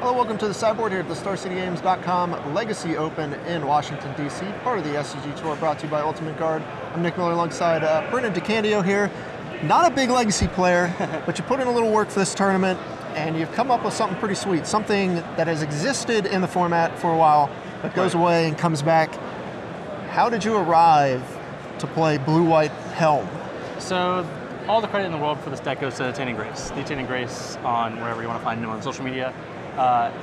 Hello, welcome to the Sideboard here at the StarCityGames.com Legacy Open in Washington, D.C., part of the SCG Tour, brought to you by Ultimate Guard. I'm Nick Miller alongside Brennan DeCandio here. Not a big Legacy player, but you put in a little work for this tournament, and you've come up with something pretty sweet, something that has existed in the format for a while, but goes away and comes back. How did you arrive to play Blue-White Helm? So, all the credit in the world for this deck goes to Attaining Grace. The Attaining Grace, on wherever you want to find him on social media,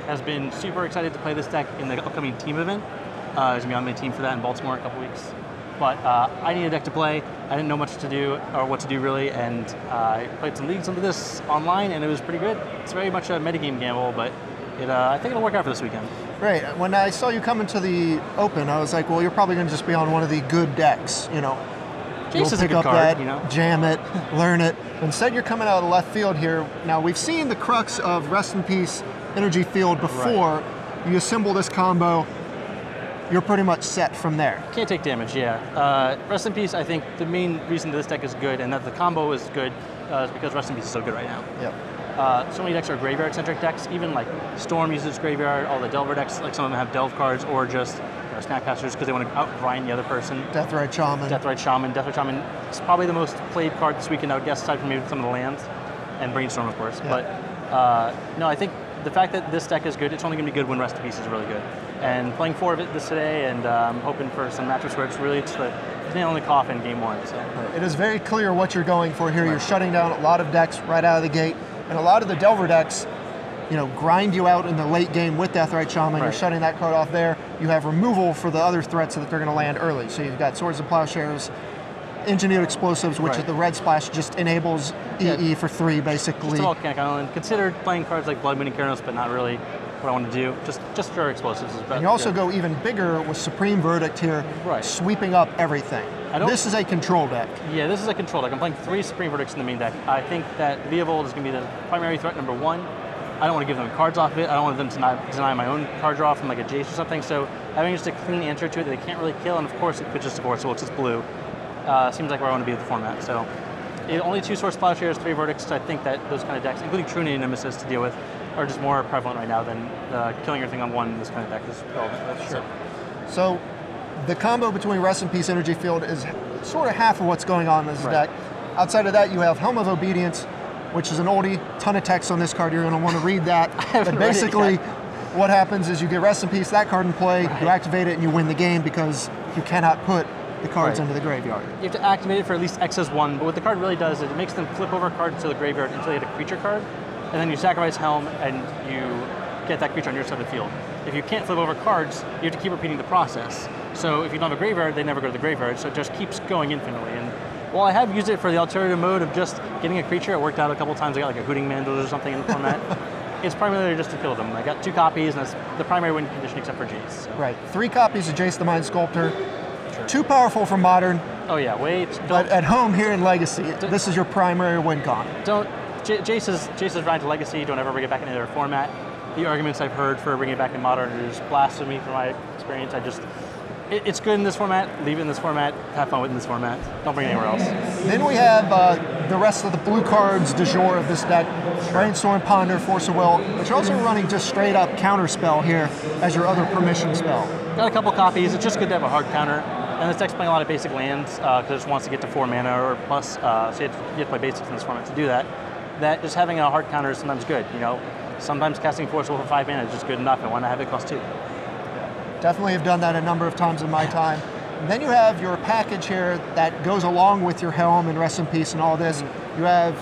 has been super excited to play this deck in the upcoming team event. He's going to be on my team for that in Baltimore in a couple weeks. But I need a deck to play. I didn't know much to do, or what to do really, and I played some leagues into this online, and it was pretty good. It's very much a metagame gamble, but I think it'll work out for this weekend. Right. When I saw you come into the Open, I was like, well, you're probably going to just be on one of the good decks, you know. Jace is a pick good up card, that, you know. jam it, learn it. Instead, you're coming out of left field here. Now, we've seen the crux of Rest in Peace Energy Field before. Right. You assemble this combo, you're pretty much set from there. Can't take damage, yeah. Rest in Peace, I think the main reason this deck is good and that the combo is good is because Rest in Peace is so good right now. Yep. So many decks are graveyard-centric decks. Even like Storm uses graveyard, all the Delver decks, like some of them have Delve cards, or just Snapcasters because they want to out-grind the other person. Deathrite Shaman. Deathrite Shaman. Deathrite Shaman is probably the most played card this weekend, I would guess, aside from maybe some of the lands. And Brainstorm, of course. Yeah. But no, I think the fact that this deck is good, it's only going to be good when Rest in Peace is really good. And playing 4 of it this today, and hoping for some matchups where it's really the nail in the coffin game 1. So. It is very clear what you're going for here. Right. You're shutting down a lot of decks right out of the gate. And a lot of the Delver decks, you know, grind you out in the late game with Deathrite Shaman. Right. You're shutting that card off there. You have removal for the other threats that they're going to land early. So you've got Swords and Plowshares, Engineered Explosives, which the red splash just enables EE for 3, basically. Just a volcanic island. Considered playing cards like Blood Moon and Keranos, but not really what I want to do. Just for explosives is better. And you also go even bigger with Supreme Verdict here, sweeping up everything. This is a control deck. Yeah, this is a control deck. I'm playing 3 Supreme Verdicts in the main deck. I think that Leovold is going to be the primary threat number 1. I don't want to give them cards off of it. I don't want them to deny my own card draw from like a Jace or something. So having just a clean answer to it that they can't really kill, and of course it could just divorce, well, it's just blue. Seems like where I want to be with the format. So only 2 Source Plowshares, 3 Verdicts. I think that those kind of decks, including True Nemesis to deal with, are just more prevalent right now than killing everything on 1 in this kind of deck is relevant. Sure. So the combo between Rest in Peace Energy Field is sort of half of what's going on in this deck. Outside of that, you have Helm of Obedience, which is an oldie, ton of text on this card. You're going to want to read that. But basically, what happens is you get Rest in Peace, that card in play, you activate it, and you win the game because you cannot put the cards into the graveyard. You have to activate it for at least X1, but what the card really does is it makes them flip over cards to the graveyard until they get a creature card, and then you sacrifice Helm, and you get that creature on your side of the field. If you can't flip over cards, you have to keep repeating the process. So if you don't have a graveyard, they never go to the graveyard, so it just keeps going infinitely. And while I have used it for the alternative mode of just getting a creature, it worked out a couple times. I got like a Hooting Mandals or something in the format. It's primarily just to kill them. I got 2 copies, and that's the primary win condition except for Jace. So. Right, 3 copies of Jace the Mind Sculptor. Sure. Too powerful for Modern. Oh yeah, wait. But at home here in Legacy, this is your primary win con. Jace is right to Legacy. Don't ever bring it back into their format. The arguments I've heard for bringing it back in Modern is blasphemy from my experience. It's good in this format. Leave it in this format. Have fun with it in this format. Don't bring it anywhere else. Then we have the rest of the blue cards du jour of this deck. Brainstorm, Ponder, Force of Will, but you're also running just straight up Counterspell here as your other permission spell. Got a couple copies. It's just good to have a hard counter. And this deck's playing a lot of basic lands because it just wants to get to 4 mana or plus. So you have to play basics in this format to do that. That just having a hard counter is sometimes good. You know, sometimes casting Force of Will for 5 mana is just good enough. I want to have it cost 2. Definitely have done that a number of times in my time. And then you have your package here that goes along with your Helm and Rest in Peace and all this. You have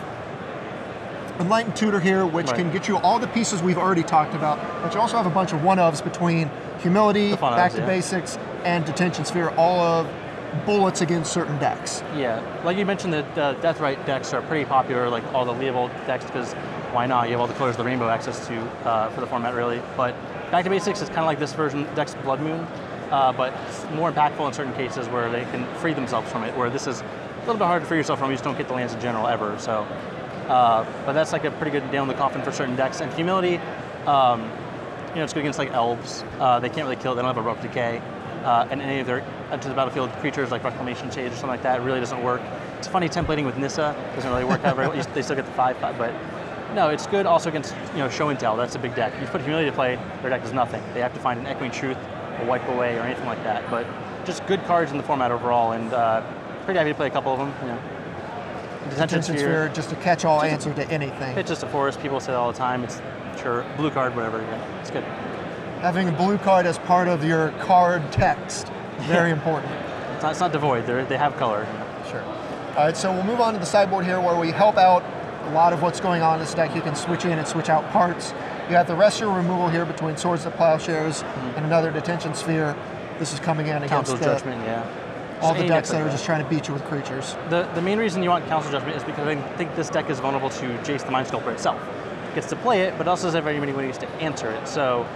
Enlightened Tutor here, which can get you all the pieces we've already talked about, but you also have a bunch of one-ofs between Humility, Back to Basics, and Detention Sphere, all of bullets against certain decks. Yeah, like you mentioned, the Deathrite decks are pretty popular, like all the Leovold decks, because why not? You have all the colors of the rainbow access to for the format, really. But Back to Basics is kind of like this version deck's Blood Moon, but more impactful in certain cases where they can free themselves from it, where this is a little bit hard to free yourself from. You just don't get the lands in general ever. So, but that's like a pretty good nail in the coffin for certain decks. And Humility, you know, it's good against like elves. They can't really kill. They don't have Abrupt Decay. And any of their to the battlefield creatures like Reclamation Shade or something like that really doesn't work. It's funny templating with Nissa. Doesn't really work out very well. They still get the 5/5, but No, it's good also against show and tell. That's a big deck. You put Humility to play, their deck does nothing. They have to find an Echoing Truth, a Wipe Away, or anything like that. But just good cards in the format overall, and pretty happy to play a couple of them. Detention Sphere, just a catch-all answer to anything. It's just a forest. People say that all the time. It's sure blue card, whatever. Yeah, it's good. Having a blue card as part of your card text, very important. It's not devoid. They have color. Sure. All right, so we'll move on to the sideboard here, where we help out a lot of what's going on in this deck. You can switch in and switch out parts. You have the rest of your removal here between Swords to Plowshares and another Detention Sphere. This is coming in against Judgment, all the decks that are just trying to beat you with creatures. The main reason you want Council Judgment is because I think this deck is vulnerable to Jace the Mind Sculptor itself. It gets to play it, but also doesn't have very many ways to answer it. So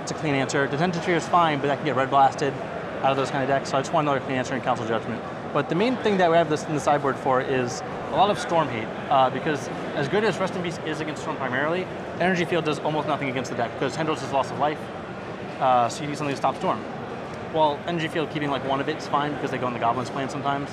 it's a clean answer. Detention Sphere is fine, but that can get red blasted out of those kind of decks. So I just want another clean answer in Council Judgment. But the main thing that we have this in the sideboard for is a lot of Storm hate, because as good as Rest in Peace is against Storm primarily, Energy Field does almost nothing against the deck because Tendrils is loss of life, so you need something to stop Storm. Well, Energy Field keeping like one of it is fine because they go in the Goblin's plan sometimes.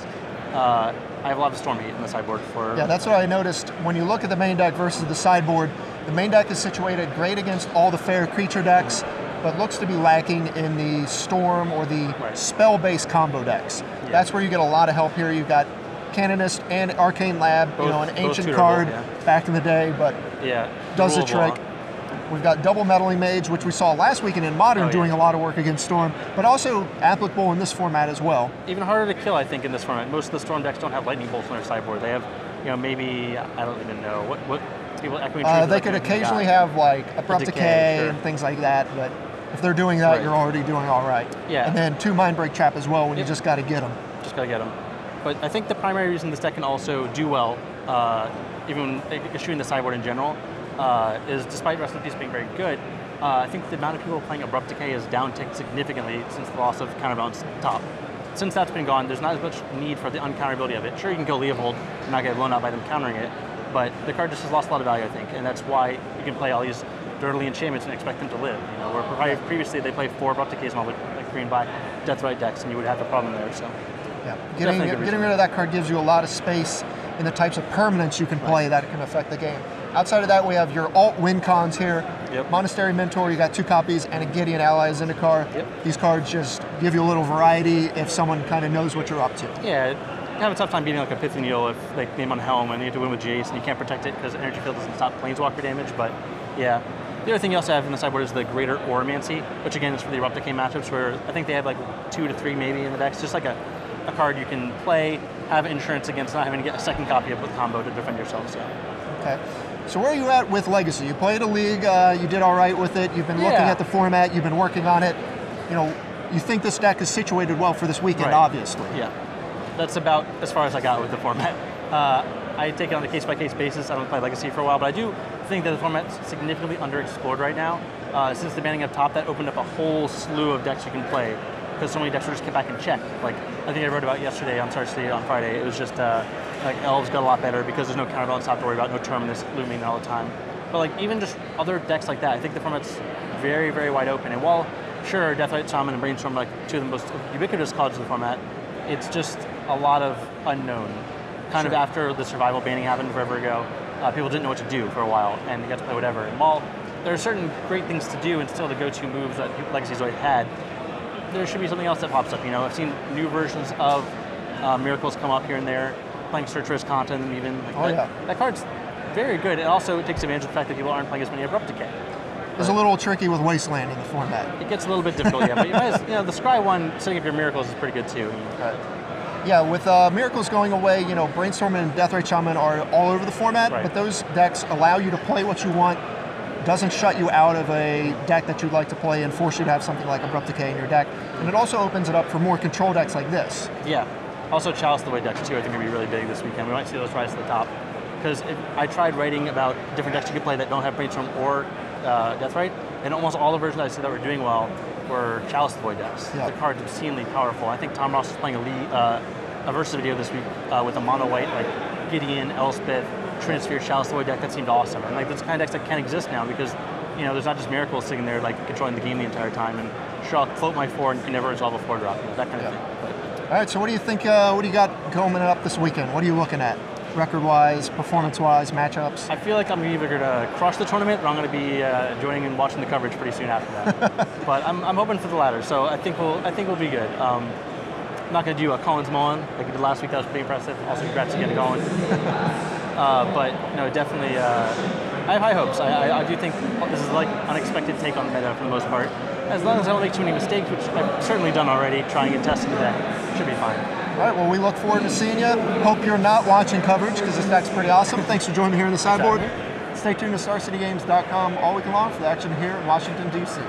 I have a lot of Storm hate in the sideboard for... Yeah, that's what I noticed. When you look at the main deck versus the sideboard, the main deck is situated great against all the fair creature decks, but looks to be lacking in the Storm or the spell-based combo decks. Yeah. That's where you get a lot of help here. You've got Canonist and Arcane Lab, an ancient card back in the day, but does the trick. We've got double Meddling Mage, which we saw last weekend in Modern doing a lot of work against Storm, but also applicable in this format as well. Even harder to kill, I think, in this format. Most of the Storm decks don't have Lightning Bolts on their sideboard. They have, maybe, I don't even know, what people Echoing Truth. They could occasionally have like Abrupt Decay and things like that, but if they're doing that, you're already doing all right. Yeah. And then 2 Mindbreak Trap as well when you just got to get them. Just got to get them. But I think the primary reason this deck can also do well, even issuing the sideboard in general, is despite Rest in Peace being very good, I think the amount of people playing Abrupt Decay has downticked significantly since the loss of Counterbalance top. Since that's been gone, there's not as much need for the uncounterability of it. Sure, you can kill Leopold and not get blown out by them countering it, but the card just has lost a lot of value, I think, and that's why you can play all these Dirtily Enchantments and expect them to live. Where previously they played 4 Abrupt Decays and all the green and black Deathrite decks, and you would have a problem there. So. Yeah, getting rid of that card gives you a lot of space in the types of permanents you can play that can affect the game. Outside of that, we have your alt win cons here. Yep. Monastery Mentor, you got 2 copies, and a Gideon Ally Zendikar. Yep. These cards just give you a little variety if someone kind of knows what you're up to. Yeah, you have a tough time beating like a Pithy Needle if they name on Helm and you have to win with Jace and you can't protect it because Energy Field doesn't stop Planeswalker damage, but yeah. The other thing you also have in the sideboard is the Greater Oromancy, which again is for the Abrupt Decay matchups where I think they have like 2 to 3 maybe in the decks, just like a card you can play, have insurance against not having to get a second copy of the combo to defend yourself. So. Okay. So where are you at with Legacy? You played a league, you did all right with it, you've been looking at the format, you've been working on it. You think this deck is situated well for this weekend, obviously. Yeah. That's about as far as I got with the format. I take it on a case-by-case basis. I don't play Legacy for a while, but I do think that the format's significantly underexplored right now. Since the banning up top, that opened up a whole slew of decks you can play because so many decks were just kept back in check. Like I think I wrote about yesterday on Star City on Friday. It was just like Elves got a lot better because there's no counterbalance top to worry about, no Terminus looming all the time. But like even just other decks like that, I think the format's very, very wide open. And while sure, Deathrite Shaman and Brainstorm are like 2 of the most ubiquitous cards of the format, it's just a lot of unknown. Kind of after the survival banning happened forever ago, people didn't know what to do for a while, and you got to play whatever. And while there are certain great things to do and still the go-to moves that Legacy's always had, there should be something else that pops up. I've seen new versions of Miracles come up here and there, playing Search Risk content and even like that card's very good. And also it takes advantage of the fact that people aren't playing as many Abrupt Decay. It's a little tricky with Wasteland in the format. It gets a little bit difficult, yeah. But the Scry one, setting up your Miracles is pretty good too. Yeah, with Miracles going away, Brainstorm and Deathrite Shaman are all over the format, but those decks allow you to play what you want, doesn't shut you out of a deck that you'd like to play and force you to have something like Abrupt Decay in your deck. And it also opens it up for more control decks like this. Yeah. Also Chalice the Way decks too, I think would be really big this weekend. We might see those rise to the top. Because I tried writing about different decks you could play that don't have Brainstorm or Deathrite, and almost all the versions I see that were doing well were Chalice the Void decks. The card's obscenely powerful. I think Tom Ross was playing a Versus video this week with a mono white like Gideon, Elspeth, Trinisphere, Chalice the Void deck that seemed awesome. And like those kind of decks that can't exist now because there's not just Miracles sitting there like controlling the game the entire time and sure I'll float my 4 and can never resolve a 4-drop, that kind of thing. All right, so what do you think? What do you got coming up this weekend? What are you looking at? record-wise, performance-wise, matchups? I feel like I'm either going to crush the tournament, or I'm going to be joining and watching the coverage pretty soon after that. But I'm hoping for the latter, so I think we'll be good. I'm not going to do a Collins Mullen like we did last week. That was pretty impressive. Also, congrats again to Colin. But no, definitely, I have high hopes. I do think this is like unexpected take on the meta for the most part. As long as I don't make too many mistakes, which I've certainly done already, trying and testing the deck, should be fine. All right, well, we look forward to seeing you. Hope you're not watching coverage, because this deck's pretty awesome. Thanks for joining me here in the sideboard. Stay tuned to StarCityGames.com all week long for the action here in Washington, D.C.